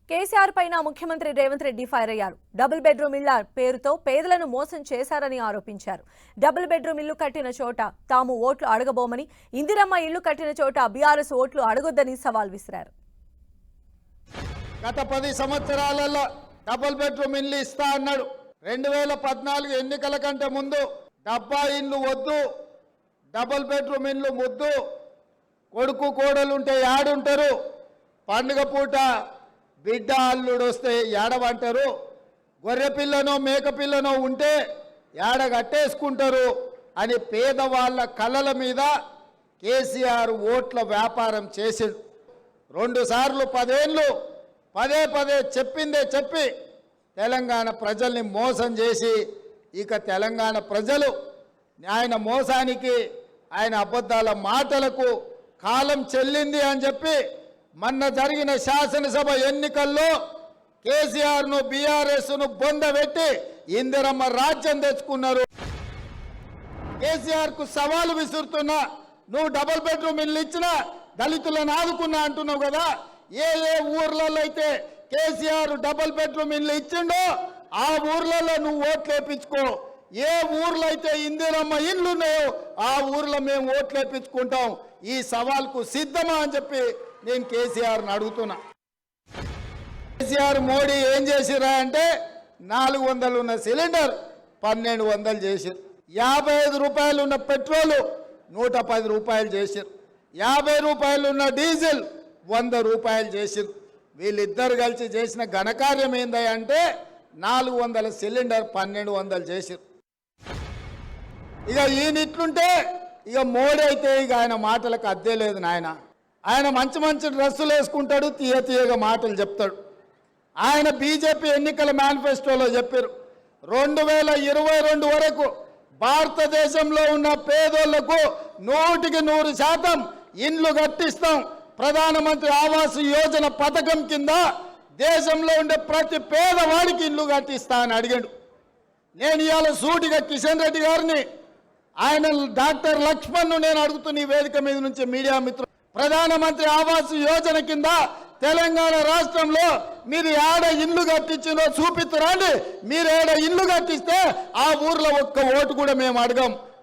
కేసీఆర్ పైన ముఖ్యమంత్రి రేవంత్ రెడ్డి ఫైర్ అయ్యారు. డబుల్ బెడ్రూమ్ ఇళ్ల పేరుతో పేదలను మోసం చేశారని ఆరోపించారు. డబుల్ బెడ్రూమ్ ఇల్లు కట్టిన చోట తాము ఓట్లు అడగబోమని, ఇందిరమ్మ ఇల్లు కట్టిన చోట బీఆర్ఎస్ ఓట్లు అడగొద్దని సవాల్ విసిరారు. గత 10 సంవత్సరాలలో డబుల్ బెడ్రూమ్ ఇల్లు ఇస్తా అన్నాడు. 2014 ఎన్నికల కంటే ముందు డబ్బా ఇల్లు వద్దు, డబుల్ బెడ్రూమ్ ఇల్లు ముద్దు, కొడుకు కోడలుంటే యాడుంటారు, పండుగ పూట బిడ్డ అల్లుడు వస్తే ఏడవంటారు, గొర్రె పిల్లనో మేక పిల్లనో ఉంటే ఏడ కట్టేసుకుంటారు అని పేదవాళ్ళ కళల మీద కేసీఆర్ ఓట్ల వ్యాపారం చేసిండు. 2 సార్లు 10 ఏళ్ళు పదే చెప్పిందే చెప్పి తెలంగాణ ప్రజల్ని మోసం చేసి, ఇక తెలంగాణ ప్రజలు ఆయన మోసానికి ఆయన అబద్ధాల మాటలకు కాలం చెల్లింది అని చెప్పి మొన్న జరిగిన శాసనసభ ఎన్నికల్లో కేసీఆర్ను బీఆర్ఎస్ను బొందబెట్టి ఇందిరమ్మ రాజ్యం తెచ్చుకున్నారు. కేసీఆర్కు సవాలు విసురుతున్నా, నువ్వు డబుల్ బెడ్రూమ్ ఇల్లు ఇచ్చినా దళితులను ఆదుకున్నా అంటున్నావు కదా. ఏ ఊర్లలో అయితే కేసీఆర్ డబుల్ బెడ్రూమ్ ఇల్లు ఇచ్చిండో ఆ ఊర్లలో నువ్వు ఓట్లు వేయించుకో. ఏ ఊర్లో అయితే ఇందిరమ్మ ఇల్లు ఉన్నాయో ఆ ఊర్లో మేము ఓట్లు వేయించుకుంటాం. ఈ సవాల్కు సిద్ధమా అని చెప్పి నేను కేసీఆర్ని అడుగుతున్నా. కేసీఆర్ మోడీ ఏం చేసిరా అంటే 400 ఉన్న సిలిండర్ 1200 చేసిరు. 55 రూపాయలు ఉన్న పెట్రోలు 110 రూపాయలు చేసిరు. 50 రూపాయలు ఉన్న డీజిల్ 100 రూపాయలు చేసిరు. వీళ్ళిద్దరు కలిసి చేసిన ఘనకార్యం ఏందంటే 400 సిలిండర్ 1200 చేసిరు. ఇక ఈయనిట్లుంటే ఇక మోడీ అయితే ఇక ఆయన మాటలకు అద్దే లేదు నాయన. ఆయన మంచి డ్రెస్సులు వేసుకుంటాడు, తీయగా మాటలు చెప్తాడు. ఆయన బీజేపీ ఎన్నికల మేనిఫెస్టోలో చెప్పారు 2022 వరకు భారతదేశంలో ఉన్న పేదోళ్లకు 100% ఇండ్లు కట్టిస్తాం. ప్రధానమంత్రి ఆవాస్ యోజన పథకం కింద దేశంలో ఉండే ప్రతి పేదవాడికి ఇల్లు కట్టిస్తా అని అడిగాడు. నేను ఇవాళ సూటిగా కిషన్ రెడ్డి గారిని, ఆయన డాక్టర్ లక్ష్మణ్ను నేను అడుగుతున్న ఈ వేదిక మీద నుంచి మీడియా మిత్రులు, ప్రధానమంత్రి ఆవాస్ యోజన కింద తెలంగాణ రాష్ట్రంలో మీరు ఏడ ఇల్లు కట్టించిందో చూపిస్తురండి. మీరు ఏడ ఇల్లు కట్టిస్తే ఆ ఊర్లో ఒక్క ఓటు కూడా మేము అడగం.